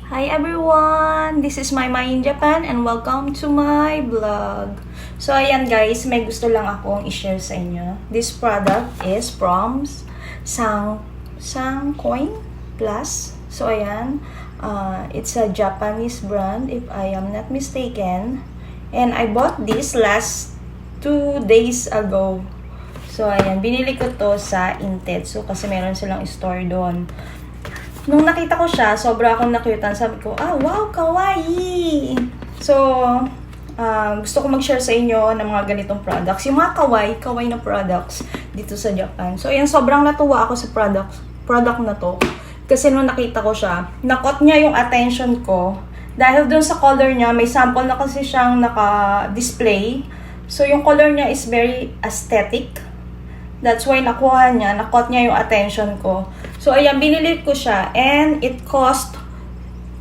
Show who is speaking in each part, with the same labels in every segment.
Speaker 1: Hi everyone! This is my in Japan and welcome to my vlog. So ayan guys, may gusto lang akong i-share sa inyo. This product is from Sancoin Plus. So ayan, it's a Japanese brand if I am not mistaken. And I bought this last 2 days ago. So ayan, binili ko to sa Intetsu kasi meron silang store doon. Nung nakita ko siya, sobra akong nakyutan. Sabi ko, wow, kawaii! So, gusto ko mag-share sa inyo ng mga ganitong products. Yung mga kawaii na products dito sa Japan. So, ayan, sobrang natuwa ako sa product na to. Kasi nung nakita ko siya, nakot niya yung attention ko. Dahil dun sa color niya, may sample na kasi siyang naka-display. So, yung color niya is very aesthetic. That's why nakot niya yung attention ko. So, ayan, binili ko siya. And it cost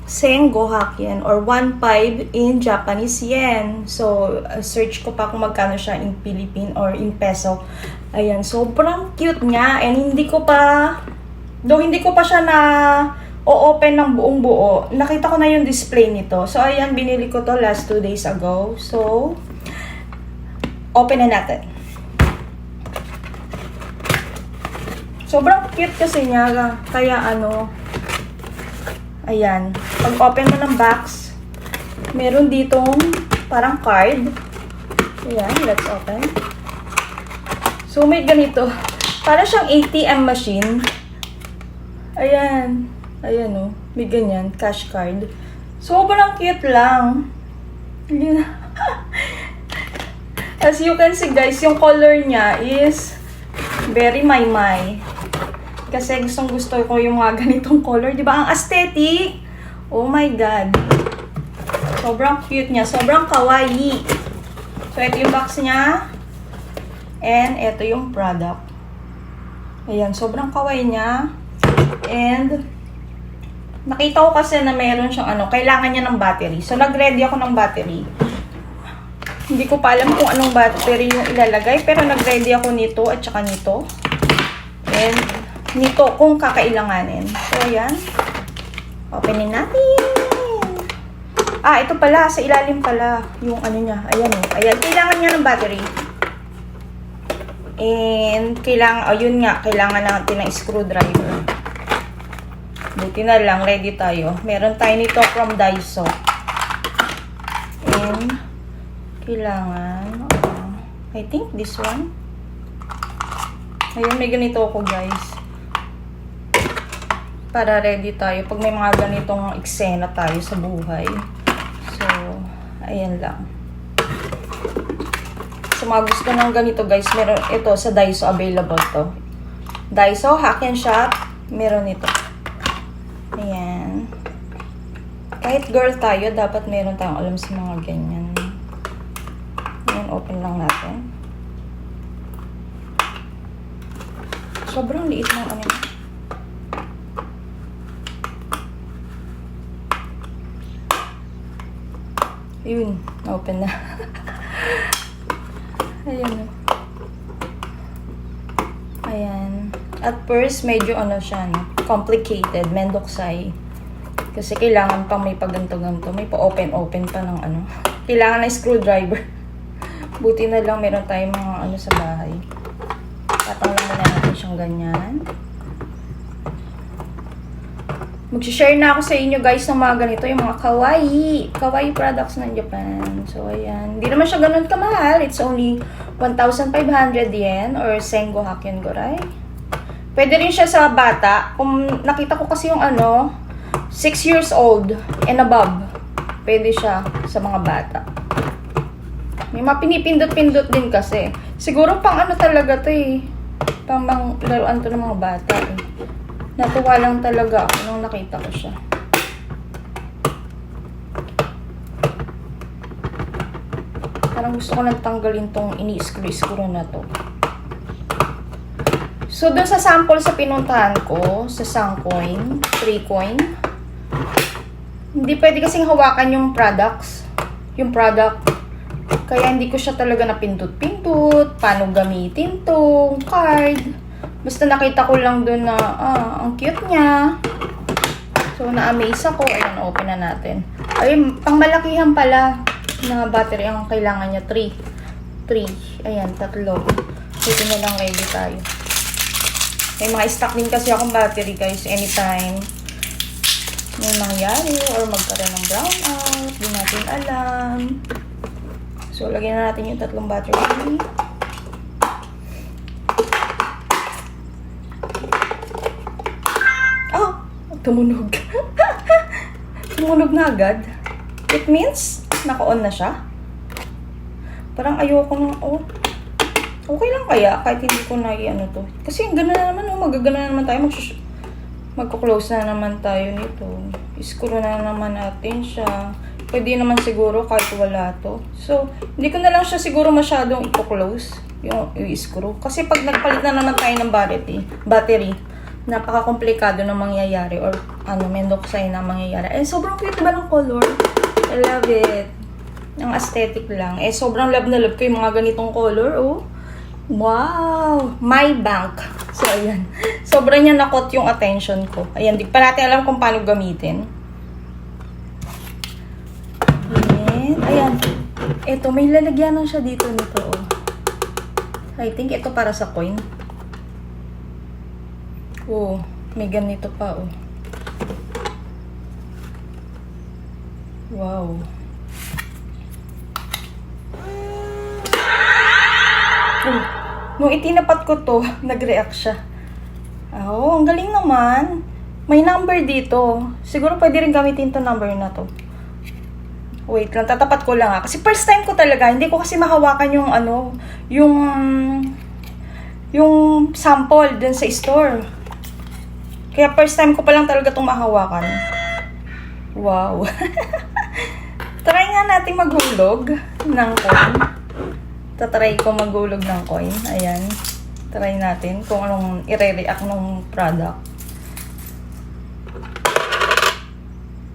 Speaker 1: Sengo Hakien or 1.5 in Japanese yen. So, search ko pa kung magkano siya in Philippine or in peso. Ayan, sobrang cute niya. And hindi ko pa siya na o-open ng buong buo. Nakita ko na yung display nito. So, ayan, binili ko to last 2 days ago. So, open na natin. Sobrang cute kasi niya, kaya ayan, pag open mo ng box, meron ditong parang card. Ayan, let's open. So, may ganito, para siyang ATM machine. Ayan, may ganyan, cash card. Sobrang cute lang. As you can see guys, yung color niya is very maymay. Kasi gusto ko yung mga ganitong color. Diba? Ang aesthetic. Oh my God. Sobrang cute niya. Sobrang kawaii. So, ito yung box niya. And, ito yung product. Ayan. Sobrang kawaii niya. And, nakita ko kasi na mayroon siyang kailangan niya ng battery. So, nag-ready ako ng battery. Hindi ko pa alam kung anong battery yung ilalagay. Pero, nag-ready ako nito at saka nito. And, nito kung kakailanganin. So, ayan. Openin natin. Ito pala. Sa ilalim pala. Yung niya. Ayan o. Ayan. Kailangan niya ng battery. And, yun nga. Kailangan natin ng screwdriver. Buti na lang. Ready tayo. Meron tayo nito from Daiso. And, kailangan. I think this one. Ayan. May ganito ako guys. Para ready tayo pag may mga ganitong eksena tayo sa buhay. So, ayan lang. Sa mga gusto ng ganito guys, meron ito sa Daiso available to. Daiso, Hack and Shop, meron ito. Ayan. Kahit girl tayo, dapat meron tayong alam sa mga ganyan. Ayan, open lang natin. Sobrang liit ng Yun, open na. Ayan. Ayan. At first, medyo siya, complicated, mendoksay. Kasi kailangan pang may paganto-ganto. May pa-open-open pa ng Kailangan na screwdriver. Buti na lang meron tayong mga sa bahay. Tatanggalin na natin siyang ganyan. Mag-share na ako sa inyo guys ng mga ganito, yung mga kawaii products ng Japan. So, ayan. Hindi naman siya ganun kamahal. It's only 1,500 yen or Sengo Hakien Gorai. Pwede rin siya sa bata. Kung nakita ko kasi yung 6 years old and above. Pwede siya sa mga bata. May mga pinipindot-pindot din kasi. Siguro pang talaga to eh. Pang laruan to ng mga bata eh. Natuwa lang talaga ako nung nakita ko siya. Parang gusto ko nang tanggalin tong ini-screw na to. So, dun sa sample sa pinuntahan ko, sa Sancoin, 3 coin, hindi pwede kasing hawakan yung products. Yung product. Kaya hindi ko siya talaga napindot-pindot. Paano gamitin tong card. Basta nakita ko lang doon na, ang cute niya. So, So, na-amaze ako. Ayan, open na natin. Ay, pang-malakihan pala na battery ang kailangan niya. 3. Ayan, 3. Ito na lang, ready tayo. May mga stock din kasi akong battery, guys. Anytime may mangyari or magkaroon ng brownout, di natin alam. So, lagyan na natin yung 3 battery. Oh! Tumunog. Tumunog na agad. It means, naka-on na siya. Parang ayoko na, okay lang kaya, kahit hindi ko na i-ano to. Kasi gana na naman, magagana na naman tayo, magko-close na naman tayo nito. I-screw na naman natin siya. Pwede naman siguro kahit wala to. So, hindi ko na lang siya siguro masyadong i-close, yung i-screw. Kasi pag nagpalit na naman tayo ng battery, napaka-komplikado na mangyayari or mendoksay na mangyayari. Sobrang cute ba ng color? I love it. Ang aesthetic lang. Sobrang love na love ko yung mga ganitong color, Wow! My bank. So, ayan. Sobrang niya nakot yung attention ko. Ayan, di pa natin alam kung paano gamitin. Ayan. Ito, may lalagyanan siya dito nito, I think ito para sa coin. May ganito pa, Wow. Nung itinapat ko to, nag-react siya. Ang galing naman. May number dito. Siguro pwede rin gamitin to number na to. Wait lang, tatapat ko lang kasi first time ko talaga, hindi ko kasi mahawakan yung sample dun sa store. Kaya first time ko pa lang talaga itong mahawakan. Wow. Try nga natin maghulog ng coin. Tatry ko maghulog ng coin. Ayan. Try natin kung anong i-react ng product.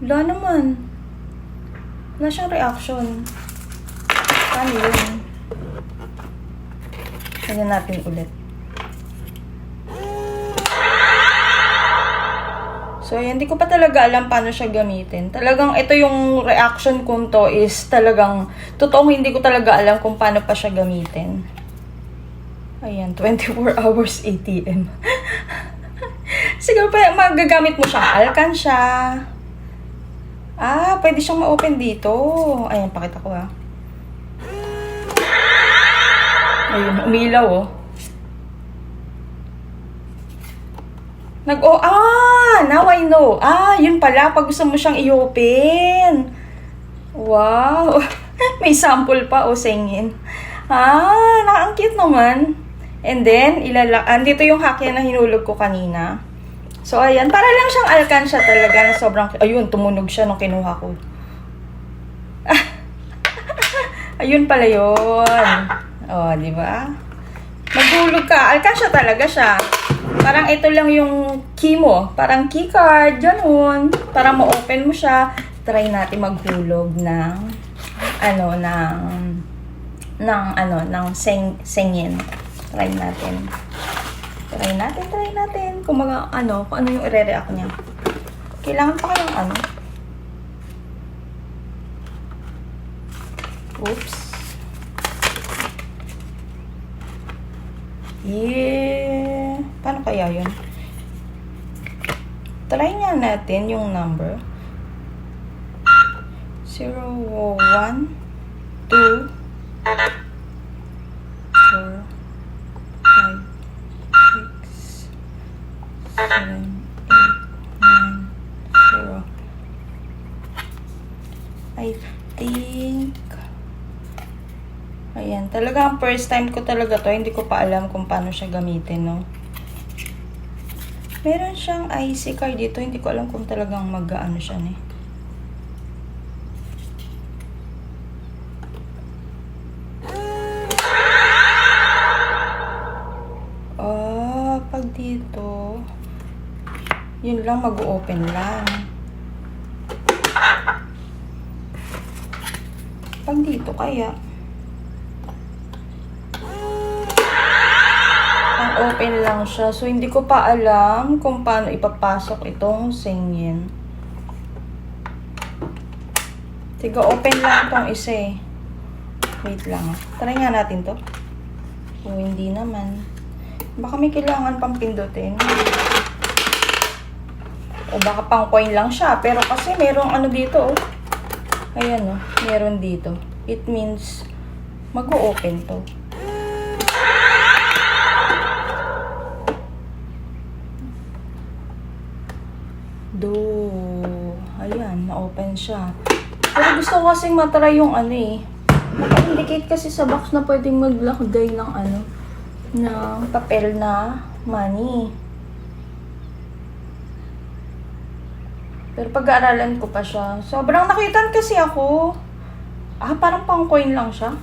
Speaker 1: Wala naman. Wala siyang reaction. Paano yun? Tignan natin ulit. So, hindi ko pa talaga alam paano siya gamitin. Talagang ito yung reaction ko to is talagang totoong hindi ko talaga alam kung paano pa siya gamitin. Ayan, 24 hours ATM. Siguro pa magagamit mo siya. Alkansya. Pwede siyang ma-open dito. Ayan, pakita ko Ayun, umilaw now I know. Yun pala, pag gusto mo siyang i-open. Wow. May sample pa, singin. Ang cute naman. And then, dito yung hakya na hinulog ko kanina. So, ayan. Para lang siyang alkansya talaga na sobrang, ayun, tumunog siya nung kinuha ko. Ayun pala yun. Di ba? Maghulog ka. Alkansya talaga siya. Parang ito lang yung key mo. Parang key card, ganun. Para ma-open mo siya. Try natin maghulog ng singin. Try natin. Kung ano yung i-react niya. Kailangan pa kayong Oops. Paano kaya yun? Try nga natin yung number. 0, 1, 2, 4, 5, 6, 7, 8, 9, 0. I think ayan, talagang first time ko talaga to. Hindi ko pa alam kung paano siya gamitin, Meron siyang IC card dito. Hindi ko alam kung talagang mag-ano siya, pag dito, yun lang, mag-open lang. Pag dito, kaya open lang siya. So, hindi ko pa alam kung paano ipapasok itong singin. Tiga, open lang tong isa eh. Wait lang. Try nga natin to. O, hindi naman. Baka may kailangan pang pindutin. O, baka pang coin lang siya. Pero kasi merong ano dito, oh. Ayan, oh. Meron dito. It means, mag-o-open to. Ayan, na-open siya. Pero gusto ko kasing matry yung ano eh. Naka-indicate kasi sa box na pwedeng maglagay ng ano, ng papel na money. Pero pag-aaralan ko pa siya. Sobrang nakitan kasi ako. Parang pang coin lang siya.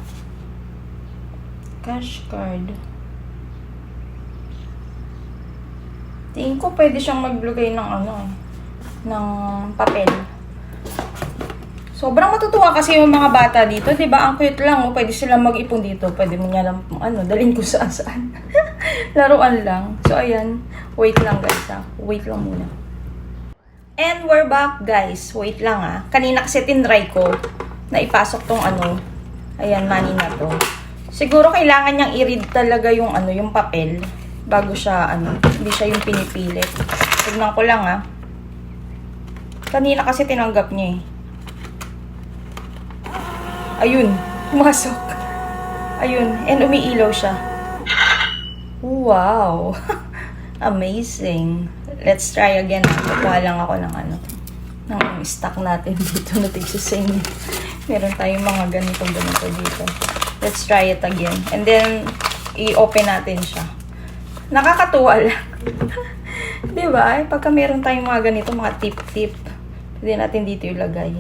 Speaker 1: Cash card. Tingin ko pwede siyang maglagay ng ano eh, ng papel. Sobrang matutuwa kasi yung mga bata dito, 'di ba? Ang cute lang, oh. Pwede silang mag-ipon dito. Pwede mo niya lang dalhin ko saan. Laruan lang. So ayan, wait lang guys, ha. Wait lang muna. And we're back, guys. Wait lang, ha. Kanina kasi tinry ko na ipasok tong ano. Ayan, money na to. Siguro kailangan niyang i-read talaga yung ano, yung papel bago siya ano, hindi siya yung pinipilit. Tignan ko lang, ha. Kanina kasi tinanggap niya eh. Ayun, pumasok. Ayun, and umiilaw siya. Wow! Amazing. Let's try again. Kukuha lang ako ng ano, ng stock natin dito na tig-sing. Meron tayong mga ganito dito. Let's try it again. And then, i-open natin siya. Nakakatuwa lang. Diba? Pagka meron tayong mga ganito, mga tip-tip, pwede natin dito ilagay.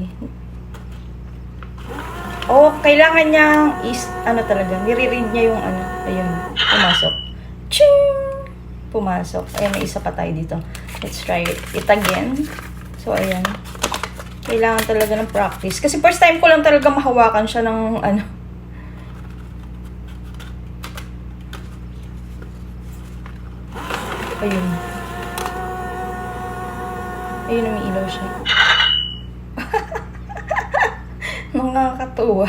Speaker 1: Oh, kailangan niyang ano talaga, nire-read niya yung ano. Ayun, pumasok. Ching! Pumasok. Ayan, may isa pa tayo dito. Let's try it again. So, ayan. Kailangan talaga ng practice. Kasi first time ko lang talaga mahawakan siya ng ano. Ayun. Ayun, umiilaw siya. Nakakatuwa.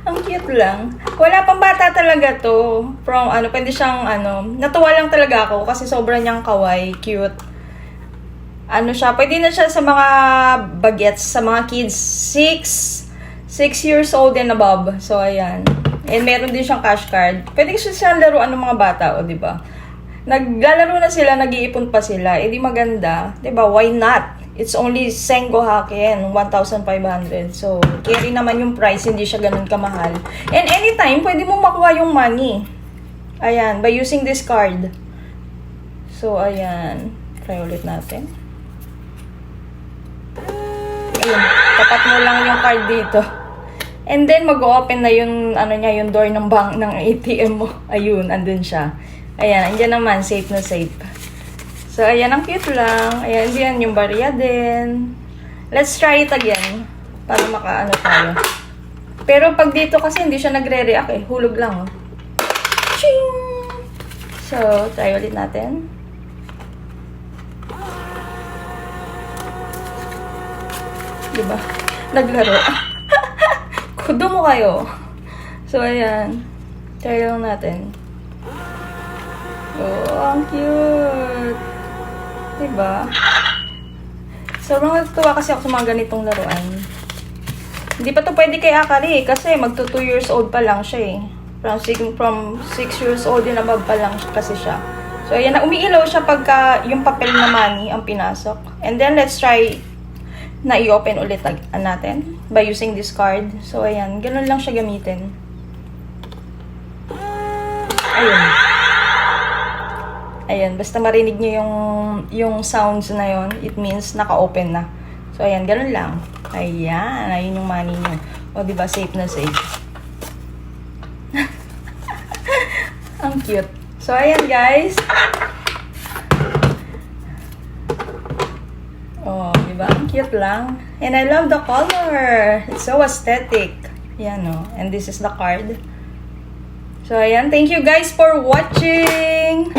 Speaker 1: Ang cute lang. Wala pang bata talaga to. From ano, pwede siyang ano, natuwa lang talaga ako kasi sobrang niyang kawaii, cute. Ano siya, pwede na siya sa mga bagets, sa mga kids 6 years old and above. So ayan. And meron din siyang cash card. Pwede siyang laruan ng mga bata, o di ba? Naglalaro na sila, nag-iipon pa sila. Eh di maganda, di ba? Why not? It's only Sengo Haken, 1,500. So, carry naman yung price, hindi siya ganun kamahal. And anytime, pwede mo makuha yung money. Ayan, by using this card. So, ayan. Try ulit natin. Ayun, tapat mo lang yung card dito. And then, mag-open na yung, ano niya, yung door ng bank, ng ATM mo. Ayun, andun siya. Ayan, andyan naman, safe na safe. So, ayan, ang cute lang. Ayan, diyan yung barya din. Let's try it again. Para makaano tayo. Pero pag dito kasi hindi siya nagre-react eh. Hulog lang, oh. Ching! So, try ulit natin. Diba? Naglaro. Kudo mo kayo. So, ayan. Try lang natin. Oh, ang cute. Diba? Sobrang natutuwa kasi ako sa mga ganitong laruan. Hindi pa to pwede kay Akari kasi magto 2 years old pa lang siya eh. From 6 years old din above pa lang kasi siya. So ayan, umiilaw siya pagka yung papel na money ang pinasok. And then let's try na i-open ulit natin by using this card. So ayan, ganun lang siya gamitin. Ayun. Ayan, basta marinig niyo yung sounds na yon, it means naka-open na. So, ayan, ganun lang. Ayan, ayun yung money niyo. O, diba, safe na safe. Ang cute. So, ayan, guys. Oh, diba, ang cute lang. And I love the color. It's so aesthetic. Ayan, oh. And this is the card. So, ayan, thank you guys for watching.